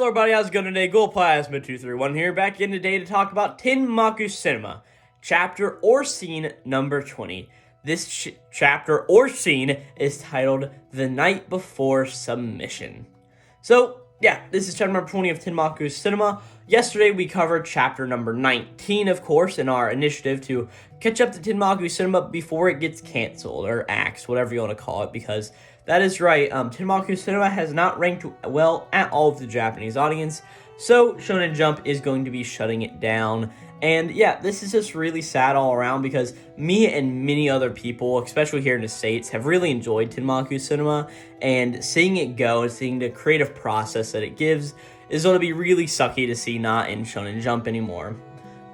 Hello everybody, how's it going today? Glowplasma231 here, back in today to talk about Tenmaku Cinema, chapter or scene number 20. This chapter or scene is titled The Night Before Submission. So, yeah, this is chapter number 20 of Tenmaku Cinema. Yesterday we covered chapter number 19, of course, in our initiative to catch up to Tenmaku Cinema before it gets canceled, or axed, whatever you want to call it, because that is right, Tenmaku Cinema has not ranked well at all of the Japanese audience, so Shonen Jump is going to be shutting it down. And yeah, this is just really sad all around because me and many other people, especially here in the States, have really enjoyed Tenmaku Cinema, and seeing it go and seeing the creative process that it gives is going to be really sucky to see not in Shonen Jump anymore.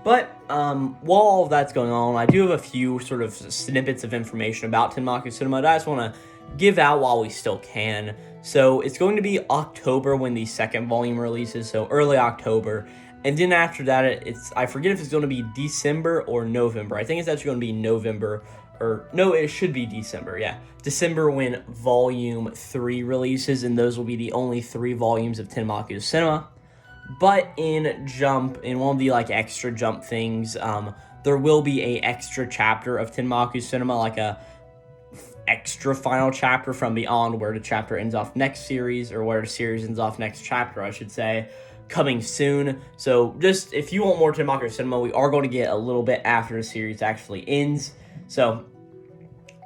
But while all of that's going on, I do have a few sort of snippets of information about Tenmaku Cinema that I just want to give out while we still can. So it's going to be October when the second volume releases, so early October. And then after that, I forget if it's going to be December or November. I think it's actually going to be November, or no, it should be December, yeah. December when Volume 3 releases, and those will be the only 3 volumes of Tenmaku Cinema. But in Jump, in one of the extra Jump things, there will be a extra chapter of Tenmaku Cinema, like a extra final chapter from beyond where the chapter ends off next series, or where the series ends off next chapter, I should say, coming soon. So just if you want more Tenmaku Cinema, we are going to get a little bit after the series actually ends. So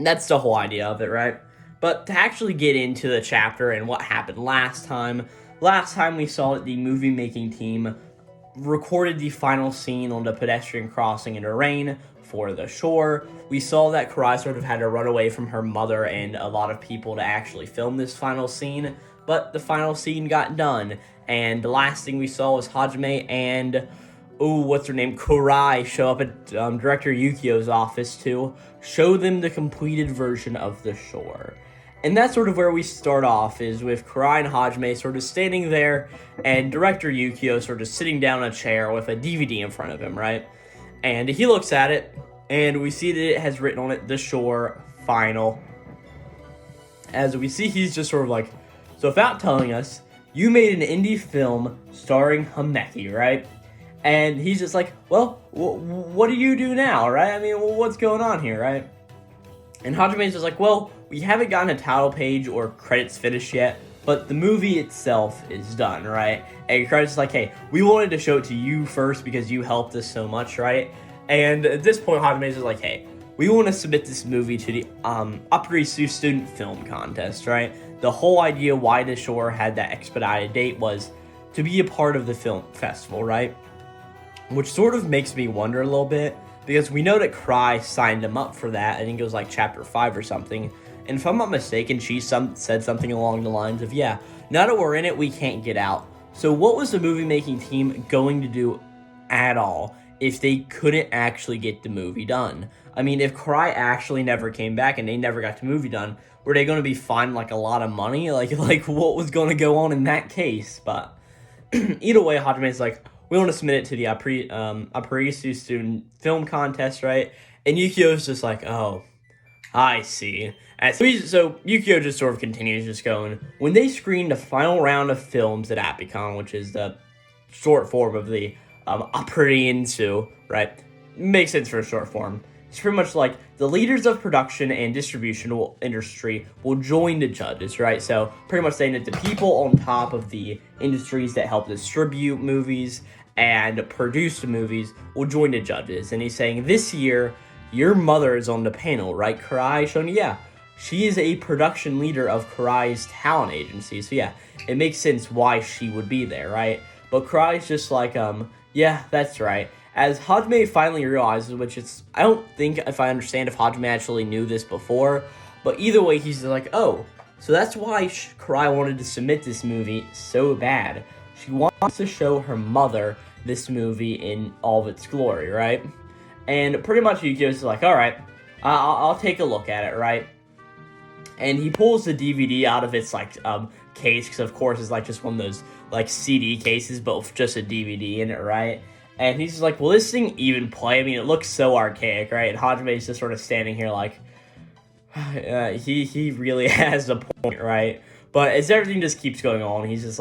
that's the whole idea of it, right? But to actually get into the chapter and what happened last time we saw that the movie making team recorded the final scene on the pedestrian crossing in the rain for the shore. We saw that Karai sort of had to run away from her mother and a lot of people to actually film this final scene, but the final scene got done, and the last thing we saw was Hajime and, Karai show up at Director Yukio's office to show them the completed version of the shore. And that's sort of where we start off, is with Karai and Hajime sort of standing there, and Director Yukio sort of sitting down in a chair with a DVD in front of him, right? And he looks at it, and we see that it has written on it, The Shore Final. As we see, he's just sort of so without telling us, you made an indie film starring Himeki, right? And he's just well, what do you do now, right? I mean, what's going on here, right? And Hajime's just well, we haven't gotten a title page or credits finished yet, but the movie itself is done, right? And Credit's hey, we wanted to show it to you first because you helped us so much, right? And at this point, Hajime's just hey, we want to submit this movie to the Ocarina Student Film Contest, right? The whole idea why The Shore had that expedited date was to be a part of the film festival, right? Which sort of makes me wonder a little bit, because we know that Cry signed him up for that. I think it was chapter 5 or something. And if I'm not mistaken, she said something along the lines of, yeah, now that we're in it, we can't get out. So what was the movie-making team going to do at all if they couldn't actually get the movie done? I mean, if Cry actually never came back and they never got the movie done, were they going to be fined a lot of money? What was going to go on in that case? But either way, Hajime's we want to submit it to the Ocarina Student Film Contest, right? And Yukio's just oh, I see. So Yukio just sort of continues just going, when they screened the final round of films at Appicon, which is the short form of the Ocarina, right? Makes sense for a short form. It's pretty much the leaders of production and distribution industry will join the judges, right? So pretty much saying that the people on top of the industries that help distribute movies and produce the movies will join the judges. And he's saying, this year, your mother is on the panel, right, Karai? Showing, yeah, she is a production leader of Karai's talent agency. So yeah, it makes sense why she would be there, right? But Karai's just yeah, that's right. As Hajime finally realizes, which I don't think if I understand if Hajime actually knew this before, but either way, he's just oh, so that's why Karai wanted to submit this movie so bad. She wants to show her mother this movie in all of its glory, right? And pretty much Yukio's all right, I'll take a look at it, right? And he pulls the DVD out of its case, because of course it's just one of those CD cases, but with just a DVD in it, right? And he's just will this thing even play? I mean, it looks so archaic, right? And Hajime's just sort of standing here he really has a point, right? But as everything just keeps going on, he's just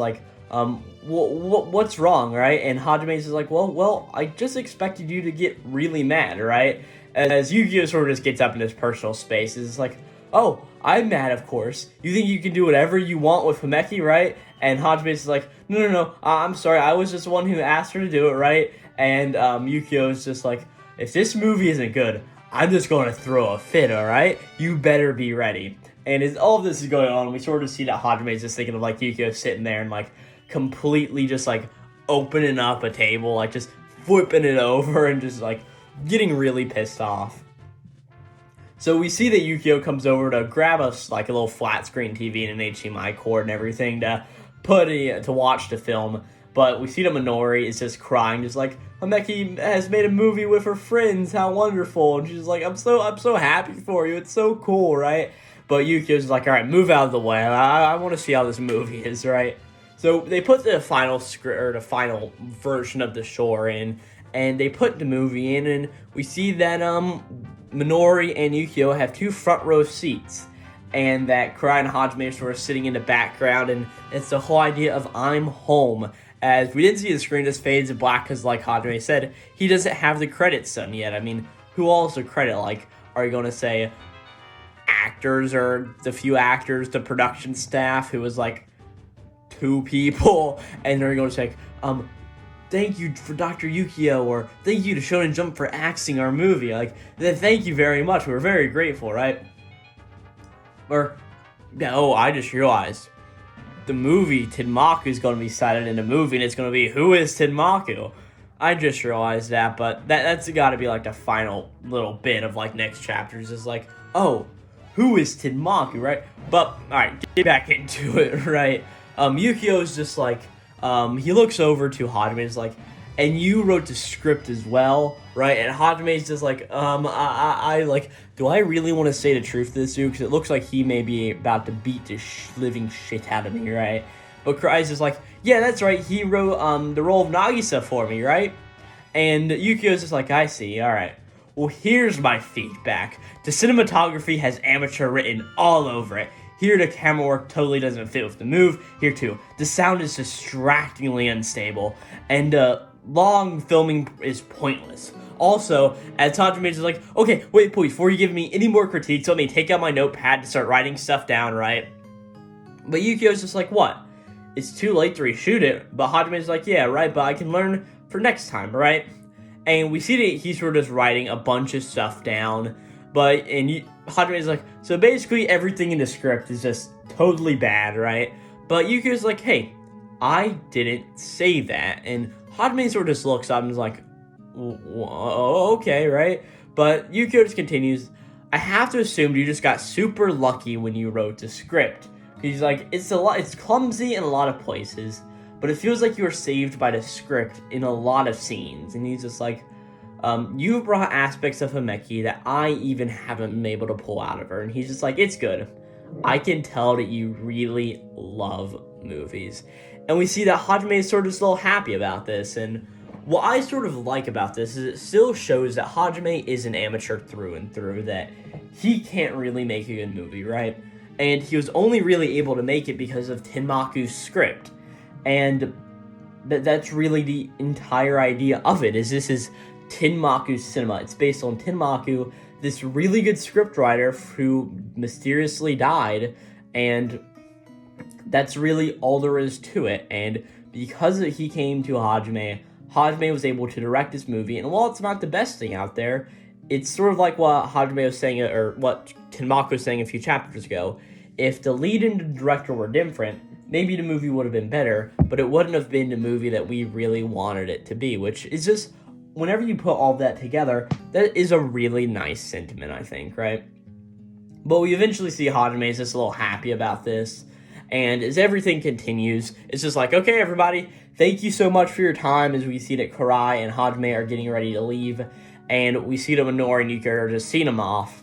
what's wrong, right? And Hajame's is like, well, I just expected you to get really mad, right? As Yukio sort of just gets up in his personal space, it's like, oh, I'm mad, of course. You think you can do whatever you want with Himeki, right? And Hajame's is like, no, I'm sorry, I was just the one who asked her to do it, right? And Yukio's just like, if this movie isn't good, I'm just going to throw a fit, alright? You better be ready. And as all of this is going on, we sort of see that Hajame's just thinking of, like, Yukio sitting there and, like, completely just, like, opening up a table, like, just flipping it over and just, like, getting really pissed off. So we see that Yukio comes over to grab us, like, a little flat screen TV and an HDMI cord and everything to watch the film. But we see that Minori is just crying, just like, Himeki has made a movie with her friends, how wonderful. And she's like, I'm so happy for you, it's so cool, right? But Yukio's like, alright, move out of the way, I want to see how this movie is, right? So they put the final script, or the final version of the shore in, and they put the movie in, and we see that, Minori and Yukio have 2 front row seats, and that Karai and Hajime are sort of sitting in the background, and it's the whole idea of I'm home. As we didn't see the screen just fades to black because, like Hajime said, he doesn't have the credits done yet. I mean, who else to credit? Like, are you going to say actors or the few actors, the production staff, who was like 2 people, and they're going to say, thank you for Dr. Yukio, or thank you to Shonen Jump for axing our movie. Like, thank you very much. We're very grateful, right? Or, oh, I just realized the movie Tenmaku is going to be cited in the movie, and it's going to be, who is Tenmaku? I just realized that, but that's got to be like the final little bit of like next chapters is like, oh, who is Tenmaku, right? But all right, get back into it, right? Yukio's just like, he looks over to Hajime and is like, and you wrote the script as well, right? And Hajime's just like, I like, do I really want to say the truth to this dude? Because it looks like he may be about to beat the living shit out of me, right? But Kurai's just like, yeah, that's right, he wrote the role of Nagisa for me, right? And Yukio's just like, I see, alright. Well, here's my feedback. The cinematography has amateur written all over it. Here, the camera work totally doesn't fit with the move. Here, too, the sound is distractingly unstable. And, long filming is pointless. Also, as Hajime is like, okay, wait, please, before you give me any more critiques, let me take out my notepad to start writing stuff down, right? But Yukio's just like, what? It's too late to reshoot it. But Hajime's like, yeah, right, but I can learn for next time, right? And we see that he's sort of just writing a bunch of stuff down. But, and Hajime's like, so basically everything in the script is just totally bad, right? But Yukio's like, hey, I didn't say that. And Hajime sort of just looks up and is like, okay, right? But Yukio just continues, I have to assume you just got super lucky when you wrote the script. He's like, it's clumsy in a lot of places, but it feels like you were saved by the script in a lot of scenes. And he's just like, you've brought aspects of Himeki that I even haven't been able to pull out of her. And he's just like, it's good. I can tell that you really love movies. And we see that Hajime is sort of still happy about this. And what I sort of like about this is it still shows that Hajime is an amateur through and through, that he can't really make a good movie, right? And he was only really able to make it because of Tenmaku's script. And that's really the entire idea of it, is this is Tenmaku Cinema. It's based on Tenmaku, this really good scriptwriter who mysteriously died, and that's really all there is to it. And because he came to Hajime was able to direct this movie, and while it's not the best thing out there, it's sort of like what Hajime was saying, or what Tenmaku was saying a few chapters ago. If the lead and the director were different, maybe the movie would have been better, but it wouldn't have been the movie that we really wanted it to be, which is just, whenever you put all that together, that is a really nice sentiment, I think, right? But we eventually see Hajime is just a little happy about this, and as everything continues, it's just like, okay, everybody, thank you so much for your time, as we see that Karai and Hajime are getting ready to leave, and we see that Minori and Yukio are just seeing them off.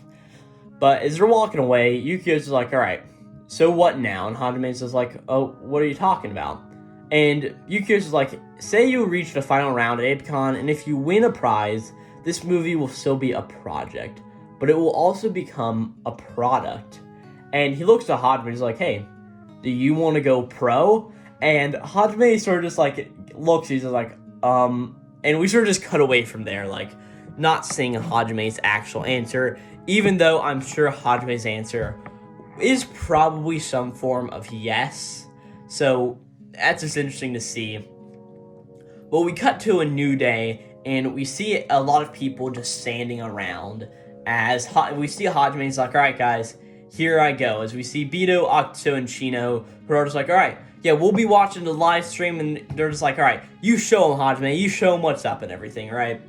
But as they're walking away, Yukio's just like, alright, so what now? And Hajime's just like, oh, what are you talking about? And Yukio's just like, say you reach the final round at ApeCon, and if you win a prize, this movie will still be a project, but it will also become a product. And he looks to Hajime and he's like, hey, do you want to go pro? And Hajime sort of just, like, looks, he's just like, and we sort of just cut away from there, like, not seeing Hajime's actual answer, even though I'm sure Hajime's answer is probably some form of yes. So that's just interesting to see. Well, we cut to a new day, and we see a lot of people just standing around as we see Hajime's like, all right, guys, here I go. As we see Bito, Octo, and Chino, who are just like, all right, yeah, we'll be watching the live stream, and they're just like, all right, you show them, Hajime, you show them what's up and everything, right?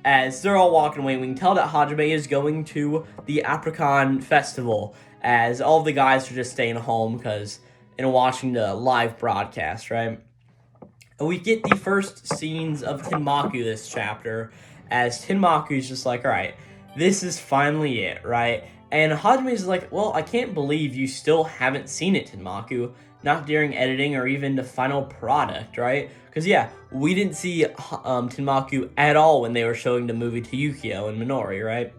As they're all walking away, we can tell that Hajime is going to the Apricon Festival, as all the guys are just staying home because watching the live broadcast, right? And we get the first scenes of Tenmaku this chapter, as Tenmaku's just like, all right, this is finally it, right? And Hajime's like, well, I can't believe you still haven't seen it, Tenmaku, not during editing or even the final product, right? Because, yeah, we didn't see Tenmaku at all when they were showing the movie to Yukio and Minori, right?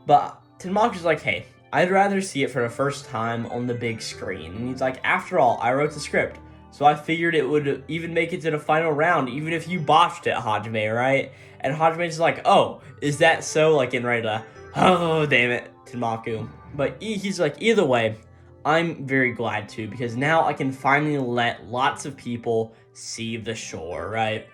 But Tenmaku's like, hey, I'd rather see it for the first time on the big screen. And he's like, after all, I wrote the script, so I figured it would even make it to the final round, even if you botched it, Hajime, right? And Hajime's like, oh, is that so? Like, in right to, oh, damn it, Tenmaku. But he's like, either way, I'm very glad to, because now I can finally let lots of people see the shore, right?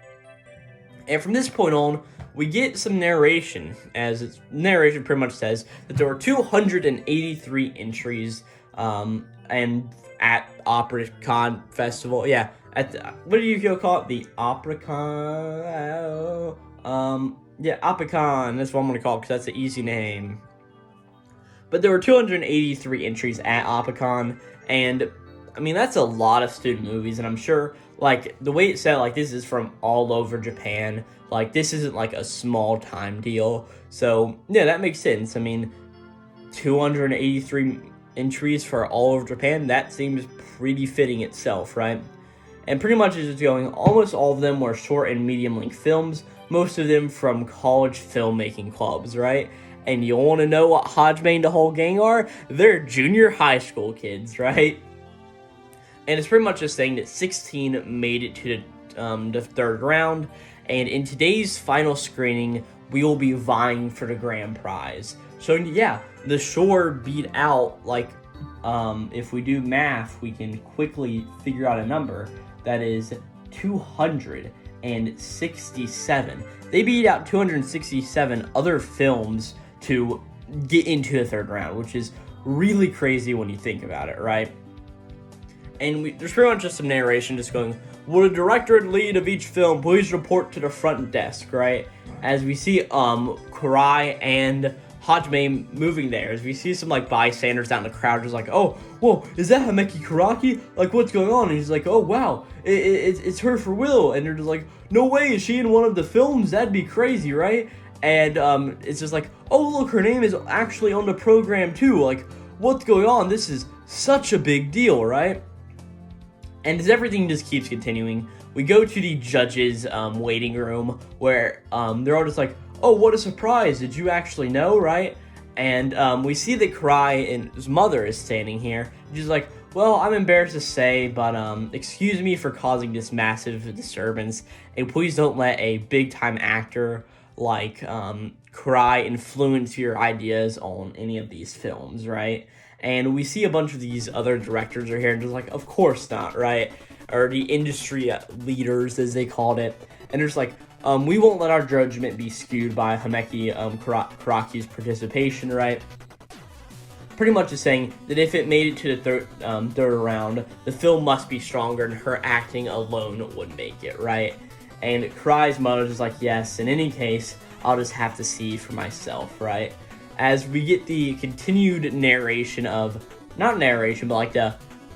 And from this point on, we get some narration, as its narration pretty much says that there were 283 entries, and at Apricon Festival, yeah, at the, what do Yukio call it? The Apricon, yeah, Apricon, that's what I'm gonna call it, because that's an easy name. But there were 283 entries at Apricon, and, I mean, that's a lot of student movies, and I'm sure, like, the way it said, like, this is from all over Japan, like, this isn't, like, a small-time deal, so, yeah, that makes sense. I mean, 283 entries for all over Japan, that seems pretty fitting itself, right? And pretty much it's just going, almost all of them were short and medium-length films, most of them from college filmmaking clubs, right? And you want to know what Hajime and the whole gang are? They're junior high school kids, right? And it's pretty much just saying that 16 made it to the third round, and in today's final screening, we will be vying for the grand prize. So yeah, the shore beat out, like, if we do math, we can quickly figure out a number. That is 267. They beat out 267 other films to get into the third round, which is really crazy when you think about it, right? And there's pretty much just some narration just going, will the director and lead of each film please report to the front desk, right? As we see Kurai and Hajime moving there, as we see some, like, bystanders out in the crowd just like, oh, whoa, is that Himeki Kuraki? Like, what's going on? And he's like, oh, wow, it's her for Will. And they're just like, no way, is she in one of the films? That'd be crazy, right? And it's just like, oh, look, her name is actually on the program too. Like, what's going on? This is such a big deal, right? And as everything just keeps continuing, we go to the judges' waiting room, where they're all just like, oh, what a surprise, did you actually know, right? And we see that Kurai and his mother is standing here. She's like, well, I'm embarrassed to say, but excuse me for causing this massive disturbance, and please don't let a big-time actor like Kurai influence your ideas on any of these films, right? And we see a bunch of these other directors are here, and just like, of course not, right? Or the industry leaders, as they called it. And they're just like, we won't let our judgment be skewed by Himeki Kuraki's participation, right? Pretty much just saying that if it made it to the third round, the film must be stronger, and her acting alone would make it, right? And Kurai's mother is like, yes, in any case, I'll just have to see for myself, right? As we get the continued narration of, not narration, but like the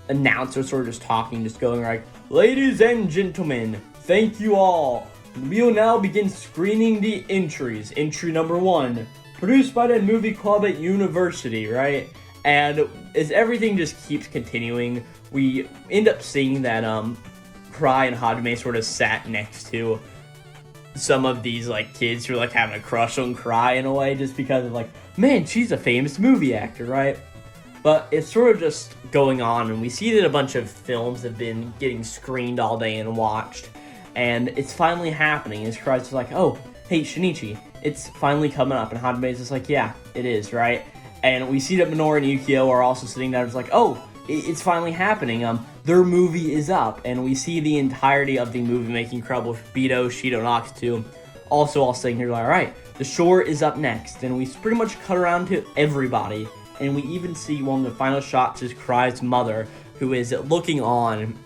announcer sort of just talking, just going like, ladies and gentlemen, thank you all. We will now begin screening the entries. Entry number 1, produced by the movie club at university, right? And as everything just keeps continuing, we end up seeing that Kurai and Hajime sort of sat next to some of these, like, kids who are, like, having a crush on Kurai in a way, just because of, like, man, she's a famous movie actor, right? But it's sort of just going on, and we see that a bunch of films have been getting screened all day and watched, and it's finally happening. His cries are like, oh, hey, Shinichi, it's finally coming up, and Hajime's just like, yeah, it is, right? And we see that Minoru and Yukio are also sitting there, just like, oh, it's finally happening. Their movie is up, and we see the entirety of the movie-making crowd with Bito, Shido, and Akatsu also all sitting here like, all right, the shore is up next, and we pretty much cut around to everybody, and we even see one of the final shots is Kurai's mother, who is looking on,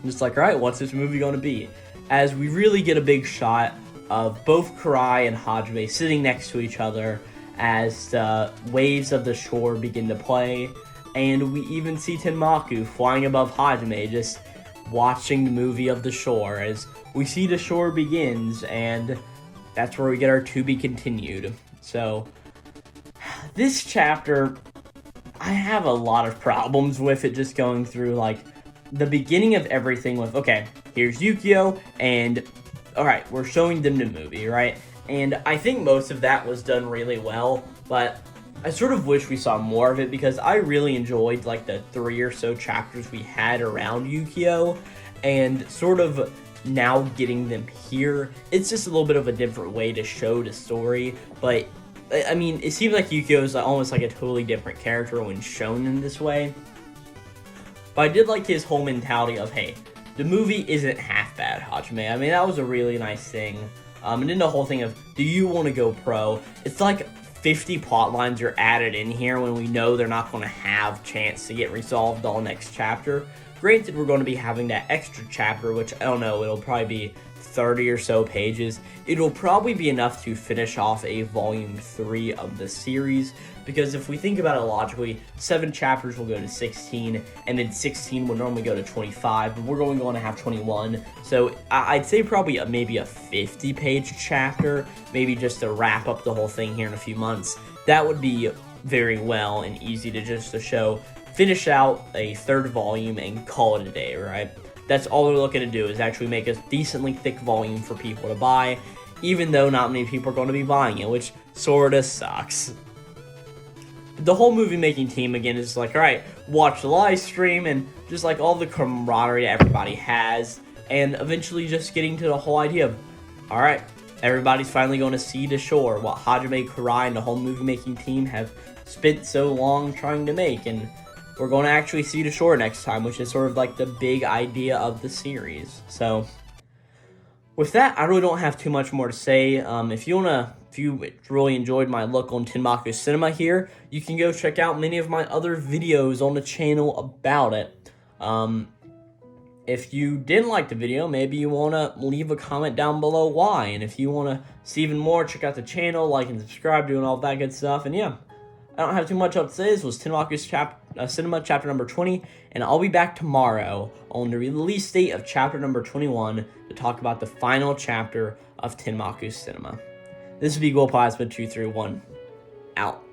just like, all right, what's this movie going to be? As we really get a big shot of both Kurai and Hajime sitting next to each other as the waves of the shore begin to play, and we even see Tenmaku flying above Hajime, just watching the movie of the shore as we see the shore begins, and that's where we get our to be continued. So, this chapter, I have a lot of problems with it, just going through, like, the beginning of everything with, okay, here's Yukio, and, alright, we're showing them the movie, right? And I think most of that was done really well, but I sort of wish we saw more of it, because I really enjoyed, like, the 3 or so chapters we had around Yukio, and sort of now getting them here, it's just a little bit of a different way to show the story, but, I mean, it seems like Yukio is almost like a totally different character when shown in this way, but I did like his whole mentality of, hey, the movie isn't half bad, Hajime. I mean, that was a really nice thing, and then the whole thing of, do you want to go pro? It's like 50 plot lines are added in here when we know they're not going to have chance to get resolved all next chapter. Granted, we're going to be having that extra chapter, which, I don't know, it'll probably be 30 or so pages. It'll probably be enough to finish off a volume 3 of the series, because if we think about it logically, 7 chapters will go to 16, and then 16 will normally go to 25, but we're going to have 21, so I'd say probably maybe a 50-page chapter, maybe just to wrap up the whole thing here in a few months. That would be very well and easy to show, finish out a 3rd volume and call it a day, right? That's all we're looking to do, is actually make a decently thick volume for people to buy, even though not many people are going to be buying it, which sorta sucks. The whole movie-making team, again, is like, alright, watch the live stream, and just like all the camaraderie everybody has, and eventually just getting to the whole idea of, alright, everybody's finally going to see the shore, what Hajime, Kurai, and the whole movie-making team have spent so long trying to make, and we're going to actually see the shore next time, which is sort of like the big idea of the series. So, with that, I really don't have too much more to say. If you really enjoyed my look on Tenmaku Cinema here, you can go check out many of my other videos on the channel about it. If you didn't like the video, maybe you want to leave a comment down below why. And if you want to see even more, check out the channel, like and subscribe, doing all that good stuff. And yeah, I don't have too much else to say. This was Tenmaku Cinema chapter number 20, and I'll be back tomorrow on the release date of chapter number 21 to talk about the final chapter of Tenmaku Cinema. This will be Glowplasma231, out.